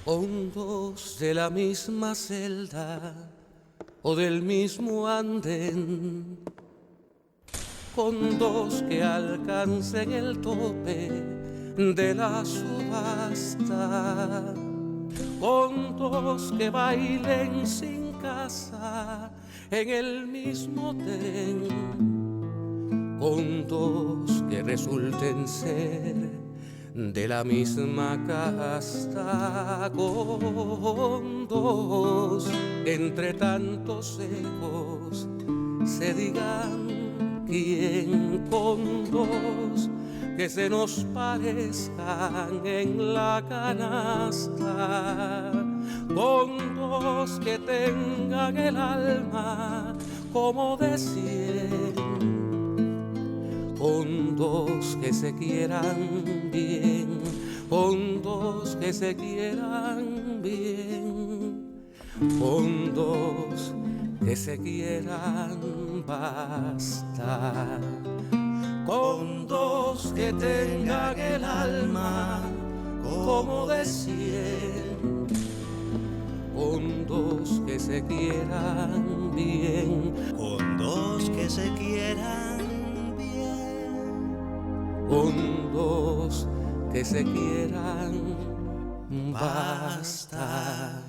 Hondos de la misma celda o del mismo andén, con dos que alcancen el tope de la subasta, con dos que bailen sin casa en el mismo tren, con dos que resulten ser de la misma casta, con dos entre tantos ecos se digan quién, con dos que se nos parezcan en la canasta, con dos que tengan el alma como de 100, con dos que se quieran bien, con dos que se quieran bien, con dos que se quieran bastar, con dos que tengan el alma como de 100, con dos que se quieran bien, con dos que se quieran con dos que se quieran bastar.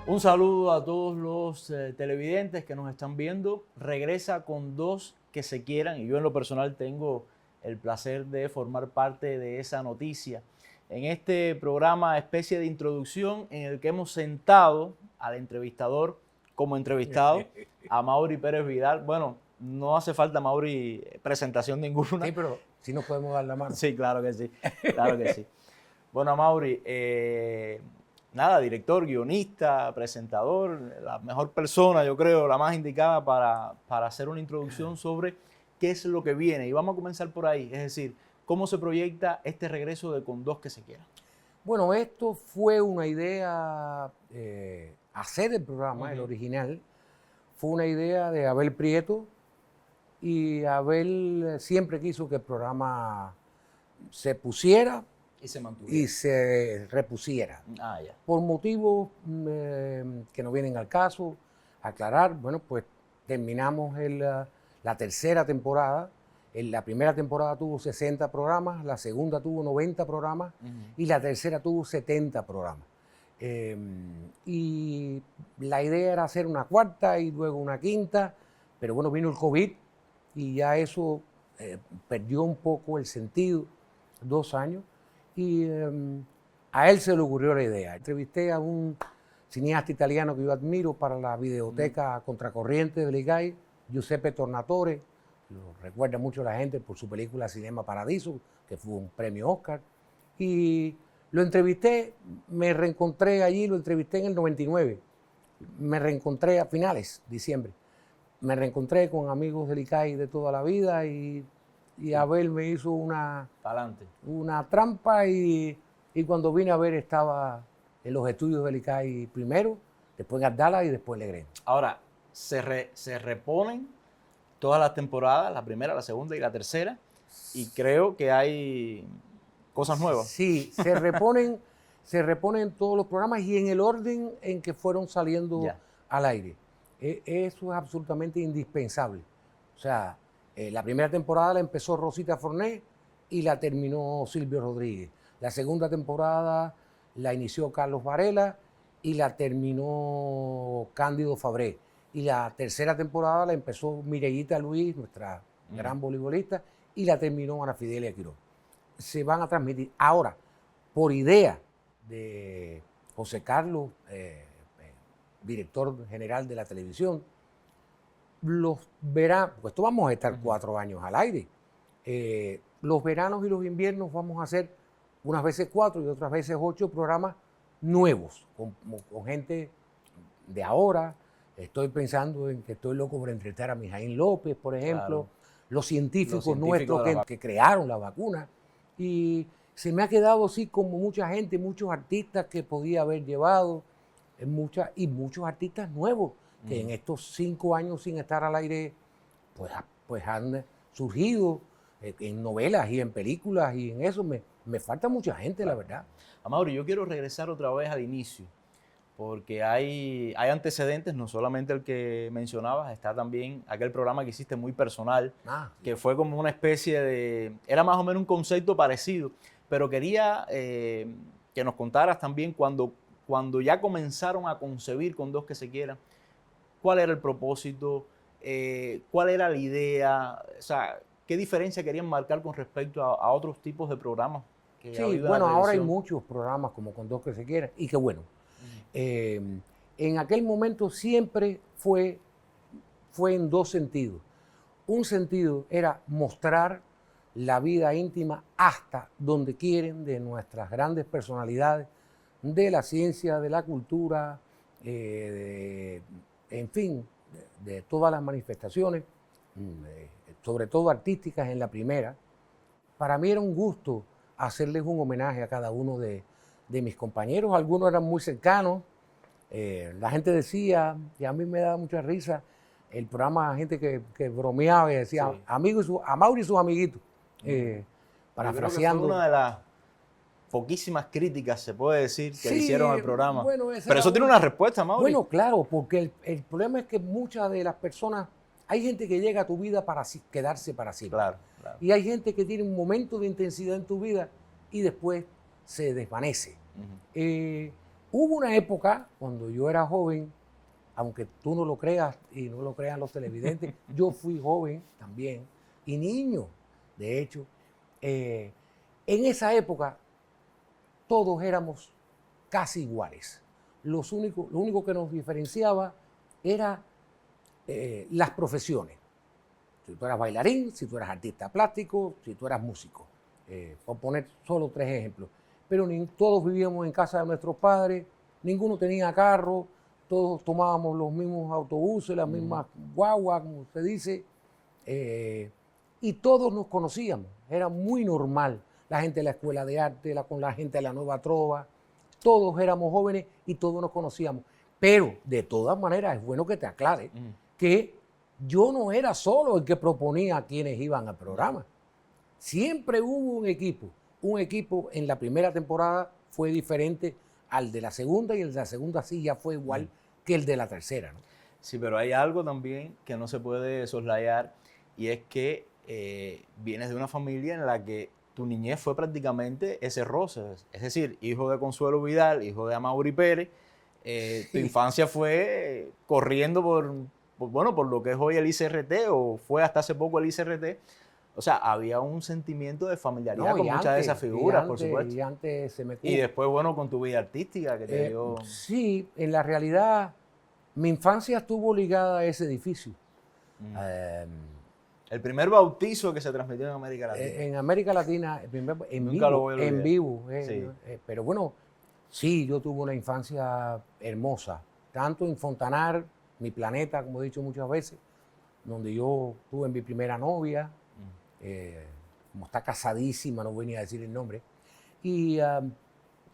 Un saludo a todos los televidentes que nos están viendo. Regresa con dos que se quieran, y yo en lo personal tengo el placer de formar parte de esa noticia. En este programa, especie de introducción, en el que hemos sentado al entrevistador como entrevistado, a Mauri Pérez Vidal. Bueno, no hace falta, Mauri, presentación ninguna. Sí, pero sí nos podemos dar la mano. Sí, claro que sí, claro que sí. Bueno, Mauri, nada, director, guionista, presentador, la mejor persona, yo creo, la más indicada para hacer una introducción sobre qué es lo que viene. Y vamos a comenzar por ahí, es decir, cómo se proyecta este regreso de Con Dos que se quieran. Bueno, esto fue una idea, hacer el programa, el original, fue una idea de Abel Prieto, y Abel siempre quiso que el programa se pusiera Y se mantuviera. y se repusiera. Ah, ya. Por motivos que no vienen al caso, aclarar, bueno, pues terminamos la tercera temporada. La primera temporada tuvo 60 programas, la segunda tuvo 90 programas y la tercera tuvo 70 programas. Y la idea era hacer una cuarta y luego una quinta, pero bueno, vino el COVID y ya eso perdió un poco el sentido, 2 años, y a él se le ocurrió la idea. Entrevisté a un cineasta italiano que yo admiro para la videoteca Contracorriente del IGAI, Giuseppe Tornatore, lo recuerda mucho la gente por su película Cinema Paradiso, que fue un premio Oscar, y lo entrevisté, me reencontré allí, lo entrevisté en el 99, me reencontré a finales de diciembre, me reencontré con amigos del ICAI de toda la vida y Abel me hizo una trampa y cuando vine a ver estaba en los estudios del ICAI primero, después en Abdala y después en Legrand. Ahora, se reponen todas las temporadas, la primera, la segunda y la tercera, y creo que hay cosas nuevas. Sí, se reponen todos los programas y en el orden en que fueron saliendo al aire. Eso es absolutamente indispensable. O sea, la primera temporada la empezó Rosita Forné y la terminó Silvio Rodríguez. La segunda temporada la inició Carlos Varela y la terminó Cándido Fabré. Y la tercera temporada la empezó Mireillita Luis, nuestra gran voleibolista, y la terminó Ana Fidelia Quirós. Se van a transmitir. Ahora, por idea de José Carlos, director general de la televisión, los veranos, pues esto vamos a estar 4 años al aire, los veranos y los inviernos vamos a hacer unas veces 4 y otras veces 8 programas nuevos, con gente de ahora. Estoy pensando en que estoy loco por entrevistar a Mijaín López, por ejemplo, Claro. los científicos nuestros que crearon la vacuna. Y se me ha quedado así como mucha gente, muchos artistas que podía haber llevado, y muchos artistas nuevos que en estos 5 años sin estar al aire, pues han surgido. en novelas y en películas y en eso. Me falta mucha gente, la verdad. Amaury, yo quiero regresar otra vez al inicio, porque hay antecedentes, no solamente el que mencionabas, está también aquel programa que hiciste muy personal, que fue como una especie de, era más o menos un concepto parecido, pero quería que nos contaras también cuando ya comenzaron a concebir con Dos que se quieran, cuál era el propósito, cuál era la idea, o sea, qué diferencia querían marcar con respecto a otros tipos de programas que ha Sí, habido en la bueno, ahora hay televisión. muchos programas como Con Dos que se quieran y qué bueno. En aquel momento siempre fue en dos sentidos. Un sentido era mostrar la vida íntima hasta donde quieren de nuestras grandes personalidades, de la ciencia, de la cultura, en fin, de todas las manifestaciones, sobre todo artísticas en la primera. Para mí era un gusto hacerles un homenaje a cada uno de mis compañeros. Algunos eran muy cercanos. La gente decía, y a mí me daba mucha risa, el programa, gente que bromeaba y decía, Sí. Amaury y sus amiguitos, parafraseando. Fue una de las poquísimas críticas, se puede decir, que le Sí, hicieron al programa. bueno, esa Pero era eso tiene una respuesta, Amaury. Bueno, claro, porque el problema es que muchas de las personas, hay gente que llega a tu vida para quedarse para siempre. Claro, claro. Y hay gente que tiene un momento de intensidad en tu vida y después se desvanece. Hubo una época, cuando yo era joven, aunque tú no lo creas y no lo crean los televidentes, yo fui joven también y niño, de hecho. En esa época todos éramos casi iguales. Lo único que nos diferenciaba era las profesiones. Si tú eras bailarín, si tú eras artista plástico, si tú eras músico. Por poner solo 3 ejemplos. Pero todos vivíamos en casa de nuestros padres, ninguno tenía carro, todos tomábamos los mismos autobuses, las mismas guaguas, como se dice, y todos nos conocíamos. Era muy normal. La gente de la escuela de arte, con la gente de la nueva trova, todos éramos jóvenes y todos nos conocíamos. Pero de todas maneras es bueno que te aclare que yo no era solo el que proponía a quienes iban al programa. Siempre hubo un equipo. Un equipo en la primera temporada fue diferente al de la segunda y el de la segunda sí ya fue igual que el de la tercera, ¿no? Sí, pero hay algo también que no se puede soslayar y es que vienes de una familia en la que tu niñez fue prácticamente ese roce. Es decir, hijo de Consuelo Vidal, hijo de Amaury Pérez, tu infancia fue corriendo por lo que es hoy el ICRT o fue hasta hace poco el ICRT. O sea, había un sentimiento de familiaridad con muchas de esas figuras, por supuesto. Y antes se me... Y después, bueno, con tu vida artística que te dio... Sí, en la realidad, mi infancia estuvo ligada a ese edificio. El primer bautizo que se transmitió en América Latina. En América Latina, Nunca lo voy a olvidar. en vivo. Sí. Pero bueno, sí, yo tuve una infancia hermosa, tanto en Fontanar, mi planeta, como he dicho muchas veces, donde yo tuve mi primera novia, como está casadísima, no voy ni a decir el nombre, y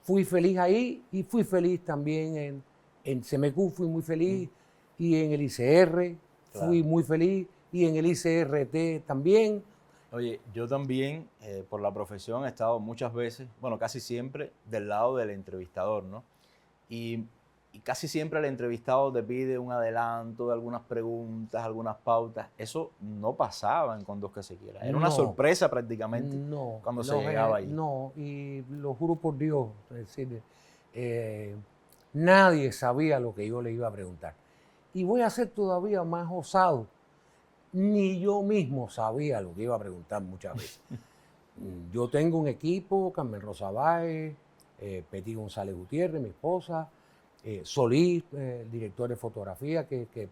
fui feliz ahí y fui feliz también en CMQ, fui muy feliz, y en el ICR fui muy feliz, y en el ICRT también. Oye, yo también, por la profesión, he estado muchas veces, bueno, casi siempre, del lado del entrevistador, ¿no? Y casi siempre el entrevistado te pide un adelanto de algunas preguntas, algunas pautas. Eso no pasaba en Con Dos que se quieran. Era una sorpresa prácticamente cuando se llegaba ahí. No, y lo juro por Dios, es decir, nadie sabía lo que yo le iba a preguntar. Y voy a ser todavía más osado. Ni yo mismo sabía lo que iba a preguntar muchas veces. Yo tengo un equipo, Carmen Rosa Báez, Peti González Gutiérrez, mi esposa, Solís, el director de fotografía, que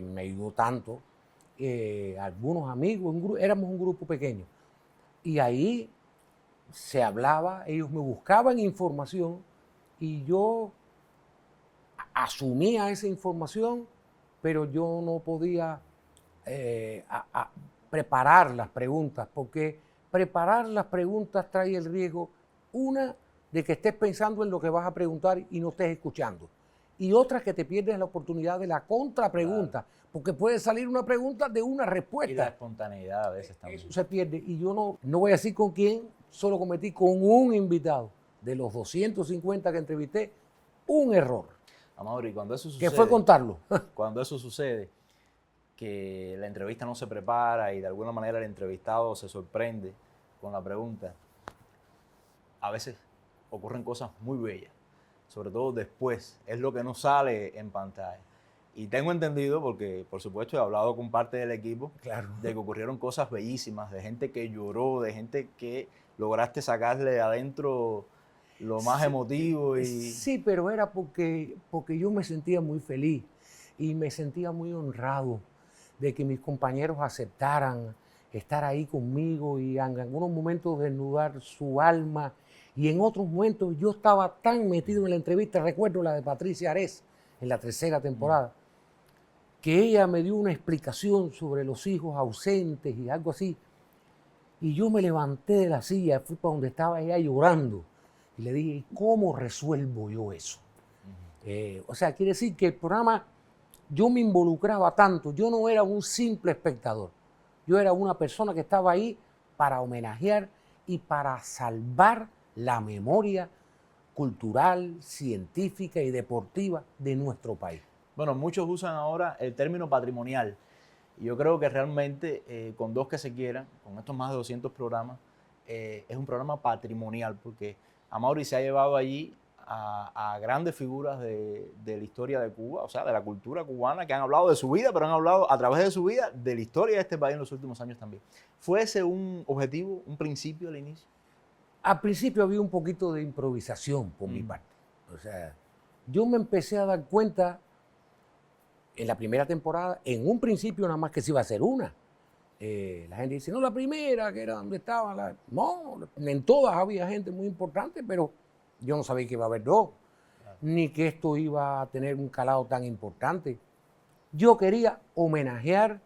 me ayudó tanto, algunos amigos, éramos un grupo pequeño. Y ahí se hablaba, ellos me buscaban información y yo asumía esa información, pero yo no podía preparar las preguntas, porque preparar las preguntas trae el riesgo, una, de que estés pensando en lo que vas a preguntar y no estés escuchando. y otras que te pierdes la oportunidad de la contrapregunta, porque puede salir una pregunta de una Y la respuesta. espontaneidad a veces también. Eso se pierde. Y yo no voy a decir con quién, solo cometí con un invitado de los 250 que entrevisté, un error, Amaury, cuando eso que sucede, fue contarlo. cuando eso sucede, que la entrevista no se prepara y de alguna manera el entrevistado se sorprende con la pregunta, a veces ocurren cosas muy bellas, sobre todo después, es lo que no sale en pantalla. Y tengo entendido, porque por supuesto he hablado con parte del equipo, Claro. de que ocurrieron cosas bellísimas, de gente que lloró, de gente que lograste sacarle de adentro lo más emotivo y... Sí, pero era porque yo me sentía muy feliz y me sentía muy honrado de que mis compañeros aceptaran estar ahí conmigo y en algunos momentos desnudar su alma, y en otros momentos yo estaba tan metido en la entrevista, recuerdo la de Patricia Ares en la 3ª temporada, que ella me dio una explicación sobre los hijos ausentes y algo así, y yo me levanté de la silla, fui para donde estaba ella llorando y le dije, ¿cómo resuelvo yo eso? O sea, quiere decir que el programa, yo me involucraba tanto, yo no era un simple espectador, yo era una persona que estaba ahí para homenajear y para salvar la memoria cultural, científica y deportiva de nuestro país. Bueno, muchos usan ahora el término patrimonial. Y yo creo que realmente con Dos que se quieran, con estos más de 200 programas, es un programa patrimonial, porque Amaury se ha llevado allí a grandes figuras de la historia de Cuba, o sea, de la cultura cubana, que han hablado de su vida, pero han hablado a través de su vida de la historia de este país en los últimos años también. ¿Fue ese un objetivo, un principio al inicio? Al principio había un poquito de improvisación por mi parte. O sea, yo me empecé a dar cuenta en la primera temporada, en un principio nada más que se iba a hacer una. La gente dice, no, la primera, que era donde estaban las... No, en todas había gente muy importante, pero yo no sabía que iba a haber dos, ni que esto iba a tener un calado tan importante. Yo quería homenajear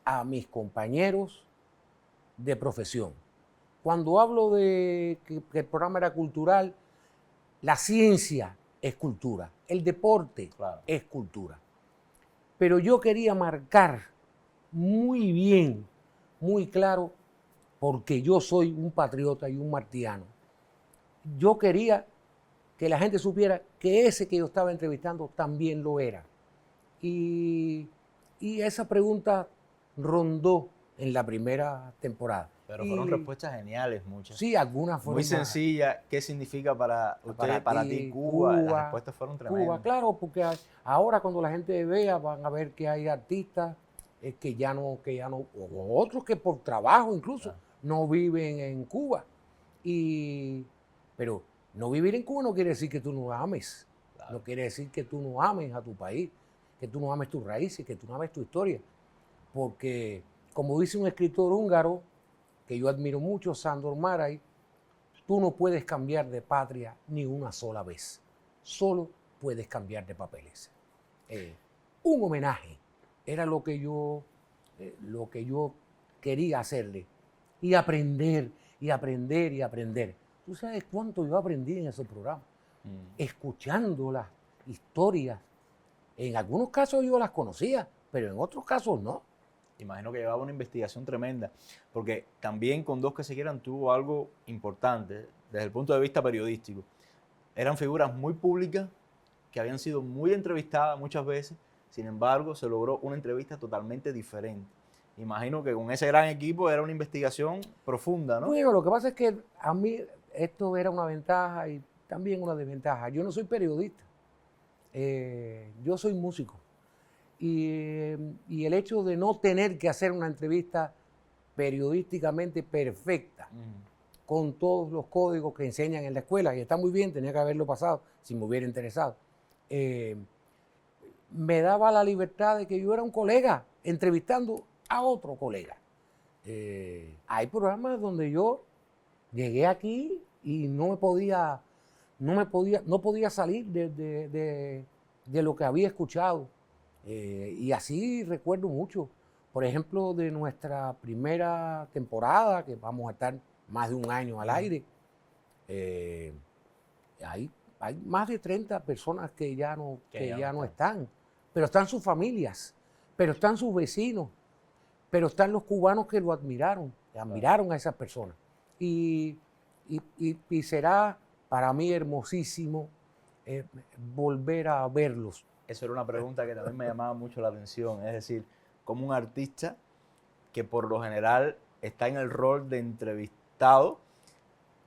a mis compañeros de profesión. Cuando hablo de que el programa era cultural, la ciencia es cultura, el deporte es cultura. Pero yo quería marcar muy bien, muy claro, porque yo soy un patriota y un martiano. Yo quería que la gente supiera que ese que yo estaba entrevistando también lo era. Y esa pregunta rondó en la primera temporada. Pero fueron respuestas geniales, muchas. Sí, algunas fueron muy sencillas. ¿Qué significa para usted, para ti, Cuba? Las respuestas fueron tremendas. Cuba, claro, porque ahora cuando la gente vea van a ver que hay artistas que ya no, o otros que por trabajo incluso no viven en Cuba. Pero no vivir en Cuba no quiere decir que tú no ames. No quiere decir que tú no ames a tu país, que tú no ames tus raíces, que tú no ames tu historia. Porque, como dice un escritor húngaro, que yo admiro mucho, Sándor Márai, tú no puedes cambiar de patria ni una sola vez. Solo puedes cambiar de papeles. Un homenaje era lo que yo quería hacerle. Y aprender, y aprender, y aprender. ¿Tú sabes cuánto yo aprendí en esos programas? Escuchando las historias. En algunos casos yo las conocía, pero en otros casos no. Imagino que llevaba una investigación tremenda, porque también con Dos que se quieran tuvo algo importante desde el punto de vista periodístico. Eran figuras muy públicas que habían sido muy entrevistadas muchas veces, sin embargo se logró una entrevista totalmente diferente. Imagino que con ese gran equipo era una investigación profunda, ¿no? Bueno, lo que pasa es que a mí esto era una ventaja y también una desventaja. Yo no soy periodista, yo soy músico. Y el hecho de no tener que hacer una entrevista periodísticamente perfecta, con todos los códigos que enseñan en la escuela, y está muy bien, tenía que haberlo pasado si me hubiera interesado, me daba la libertad de que yo era un colega entrevistando a otro colega. Hay programas donde yo llegué aquí y no podía salir de lo que había escuchado. Y así recuerdo mucho. Por ejemplo, de nuestra primera temporada, que vamos a estar más de un año al aire, hay hay más de 30 personas que ya no, Que ya ya no no están, pero están sus familias, pero están sus vecinos, pero están los cubanos que lo admiraron, que admiraron a esas personas. Y será para mí hermosísimo volver a verlos. Eso era una pregunta que también me llamaba mucho la atención. Es decir, como un artista que por lo general está en el rol de entrevistado,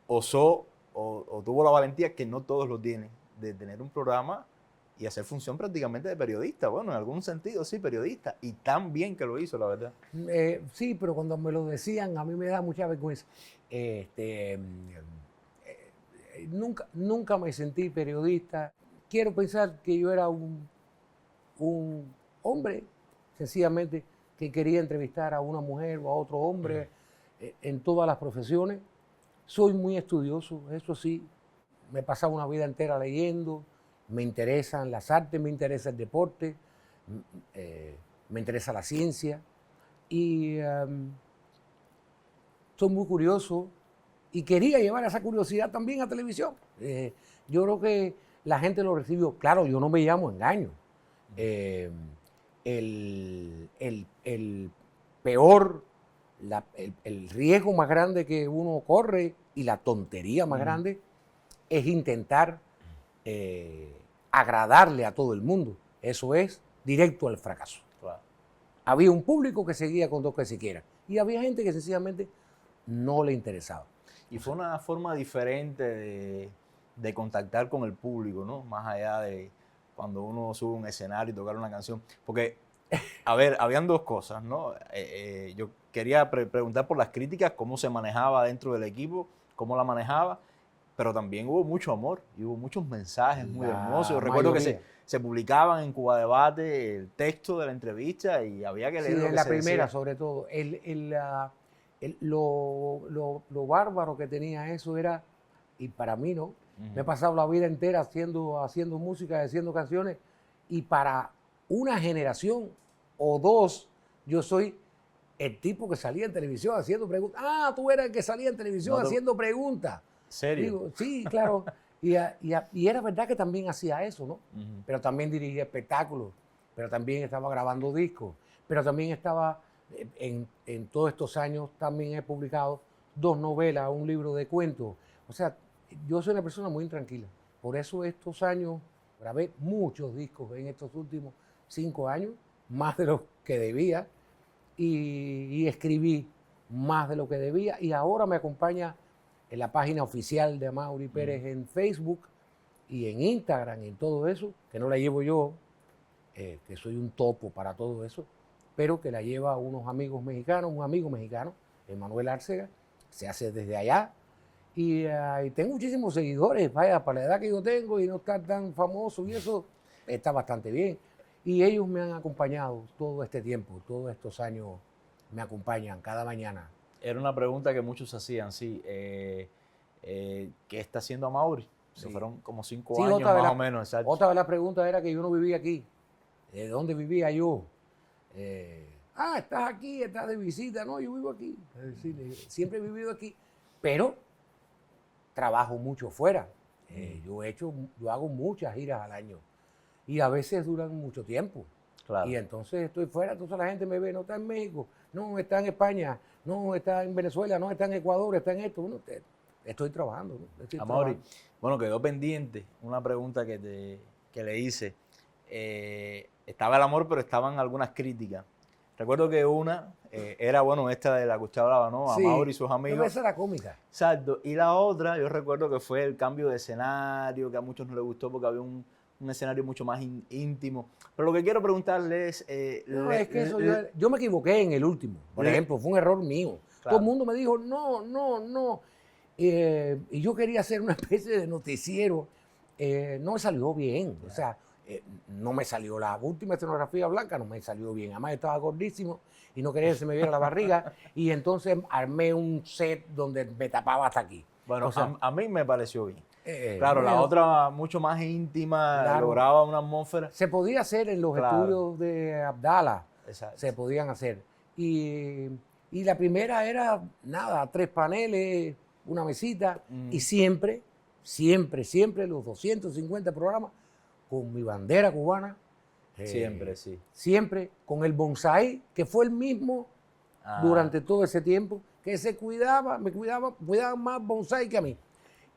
o tuvo la valentía, que no todos lo tienen, de tener un programa y hacer función prácticamente de periodista. Bueno, en algún sentido sí, periodista. Y tan bien que lo hizo, la verdad. Sí, pero cuando me lo decían, a mí me da mucha vergüenza. Nunca me sentí periodista. Quiero pensar que yo era un hombre, sencillamente, que quería entrevistar a una mujer o a otro hombre en todas las profesiones. Soy muy estudioso, eso sí. Me he pasado una vida entera leyendo. Me interesan las artes, me interesa el deporte, me interesa la ciencia. Y soy muy curioso y quería llevar esa curiosidad también a televisión. Yo creo que la gente lo recibió. Claro, yo no me llamo engaño. El peor, el riesgo más grande que uno corre y la tontería más grande es intentar agradarle a todo el mundo. Eso es directo al fracaso. Claro. Había un público que seguía con dos que siquiera y había gente que sencillamente no le interesaba. Y fue una forma diferente de contactar con el público, ¿no? Más allá de cuando uno sube a un escenario y tocar una canción. Porque, a ver, habían dos cosas, ¿no? Yo quería preguntar por las críticas, cómo se manejaba dentro del equipo, cómo la manejaba, pero también hubo mucho amor y hubo muchos mensajes muy hermosos. Yo recuerdo que se publicaban en Cuba Debate el texto de la entrevista y había que leer lo que la se primera, decía. sobre todo. Lo bárbaro que tenía eso era, y para mí no, me he pasado la vida entera haciendo música, haciendo canciones, y para una generación o dos, yo soy el tipo que salía en televisión haciendo preguntas. Ah, tú eras el que salía en televisión haciendo preguntas. ¿Serio? Digo, sí, claro. Y era verdad que también hacía eso, ¿no? Pero también dirigía espectáculos, pero también estaba grabando discos, pero también estaba, en todos estos años, también he publicado 2 novelas, un libro de cuentos. O sea, yo soy una persona muy tranquila. Por eso estos años, grabé muchos discos en estos últimos 5 años, más de lo que debía, y escribí más de lo que debía, y ahora me acompaña en la página oficial de Amaury Pérez en Facebook y en Instagram y en todo eso, que no la llevo yo, que soy un topo para todo eso, pero que la lleva unos amigos mexicanos, un amigo mexicano, Emanuel Arcega, se hace desde allá, y tengo muchísimos seguidores, vaya, para la edad que yo tengo y no estar tan famoso y eso, está bastante bien. Y ellos me han acompañado todo este tiempo, todos estos años me acompañan cada mañana. Era una pregunta que muchos hacían, sí. ¿Qué está haciendo Amaury? Sí. Fueron como 5 años más o menos. Exacto. Otra de las preguntas era que yo no vivía aquí. ¿De dónde vivía yo? Estás aquí, estás de visita. No, yo vivo aquí. Es decir, siempre he vivido aquí, pero trabajo mucho fuera. Yo hago muchas giras al año y a veces duran mucho tiempo. Claro. Y entonces estoy fuera, entonces la gente me ve, no está en México, no está en España, no está en Venezuela, no está en Ecuador, está en esto. Bueno, estoy trabajando. ¿No? Amaury, bueno, quedó pendiente una pregunta que le hice. Estaba el amor, pero estaban algunas críticas. Recuerdo que una era, bueno, esta de la que usted hablaba, ¿no? Sí, Amaury y sus amigos. Esa era cómica. Exacto. Y la otra, yo recuerdo que fue el cambio de escenario, que a muchos no les gustó porque había un escenario mucho más íntimo. Pero lo que quiero preguntarle es... es que eso yo me equivoqué en el último, por ejemplo, fue un error mío. Claro. Todo el mundo me dijo, no. Y yo quería hacer una especie de noticiero. No me salió bien. Claro. O sea, no me salió la última escenografía blanca, no me salió bien. Además estaba gordísimo y no quería que se me viera la barriga. Y entonces armé un set donde me tapaba hasta aquí. Bueno, o sea, a mí me pareció bien. Claro, la otra mucho más íntima, claro, lograba una atmósfera. Se podía hacer en los estudios de Abdala. Exacto. Se podían hacer. Y la primera era, 3 paneles, una mesita, y siempre siempre, siempre los 250 programas con mi bandera cubana. Siempre, sí. Siempre con el bonsai, que fue el mismo durante todo ese tiempo, que se cuidaba más bonsai que a mí.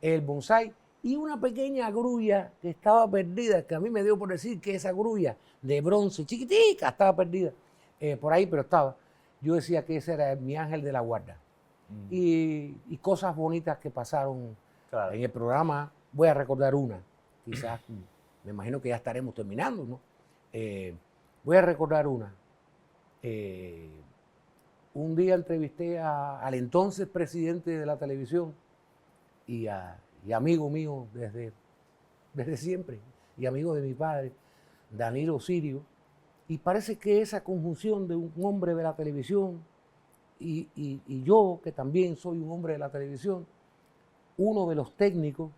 El bonsai y una pequeña grulla que estaba perdida, que a mí me dio por decir que esa grulla de bronce chiquitica estaba perdida por ahí, pero estaba. Yo decía que ese era mi ángel de la guarda. Y cosas bonitas que pasaron en el programa. Voy a recordar una, quizás, me imagino que ya estaremos terminando, ¿no? Voy a recordar una. Un día entrevisté al entonces presidente de la televisión y amigo mío desde siempre, y amigo de mi padre, Danilo Sirio, y parece que esa conjunción de un hombre de la televisión y yo, que también soy un hombre de la televisión, uno de los técnicos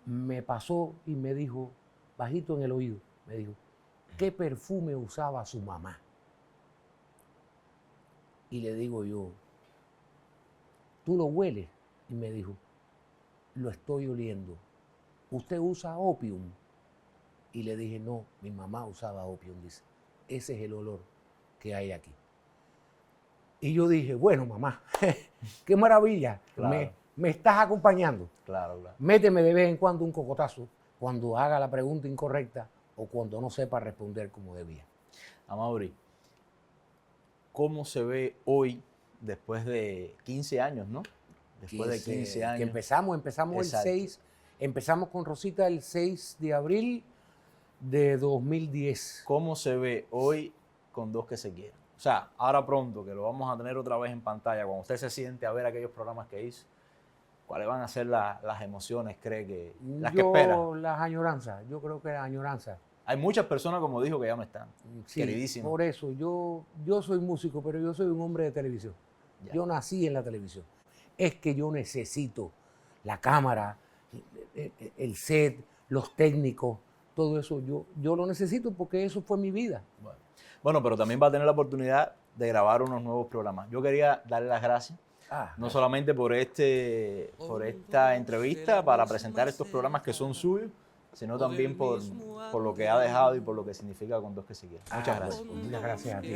me pasó y me dijo, bajito en el oído, me dijo, ¿qué perfume usaba su mamá? Y le digo yo, ¿tú lo hueles? Y me dijo, lo estoy oliendo. ¿Usted usa opium? Y le dije, no, mi mamá usaba opium, dice. Ese es el olor que hay aquí. Y yo dije, bueno, mamá, qué maravilla, Claro. me estás acompañando. Claro. Méteme de vez en cuando un cocotazo cuando haga la pregunta incorrecta o cuando no sepa responder como debía. Amaury, ¿cómo se ve hoy después de 15 años, ¿no? Después de 15 años. Que empezamos Exacto. el 6, empezamos con Rosita el 6 de abril de 2010. ¿Cómo se ve hoy con Dos que se quieren? O sea, ahora pronto, que lo vamos a tener otra vez en pantalla, cuando usted se siente a ver aquellos programas que hizo, ¿cuáles van a ser las emociones, cree que, las que espera? Las añoranzas, yo creo que las añoranzas. Hay muchas personas, como dijo, que ya no están. Sí, Queridísimo. por eso, yo soy músico, pero yo soy un hombre de televisión. Ya. Yo nací en la televisión. Es que yo necesito la cámara, el set, los técnicos, todo eso. Yo lo necesito porque eso fue mi vida. Bueno, pero también va a tener la oportunidad de grabar unos nuevos programas. Yo quería darle las gracias, no solamente por esta entrevista para presentar estos programas que son suyos, sino también por lo que ha dejado y por lo que significa con Dos que se quieren. Muchas gracias. Pues, muchas gracias a ti.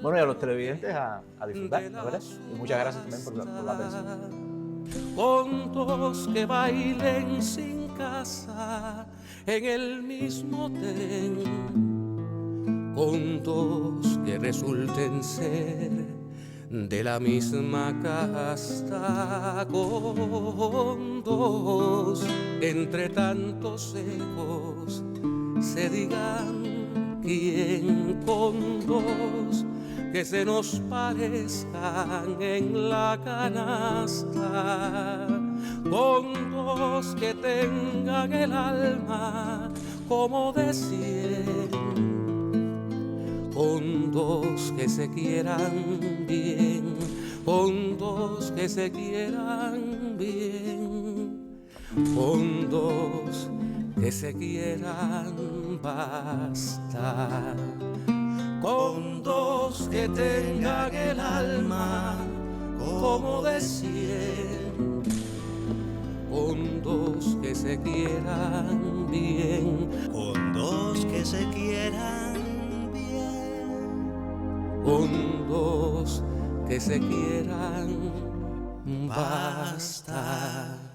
Bueno, y a los televidentes a disfrutar, ¿no crees? Y muchas gracias también por la atención. Con dos que bailen sin casa en el mismo tren, con dos que resulten ser de la misma casta, con dos entre tantos ecos se digan quién, con dos que se nos parezcan en la canasta, con dos que tengan el alma como de 100, con dos que se quieran bien, con dos que se quieran bien, con dos que se quieran bastar, con dos que tengan el alma como de 100, con dos que se quieran bien, con dos que se quieran bien, con dos que se quieran bastar.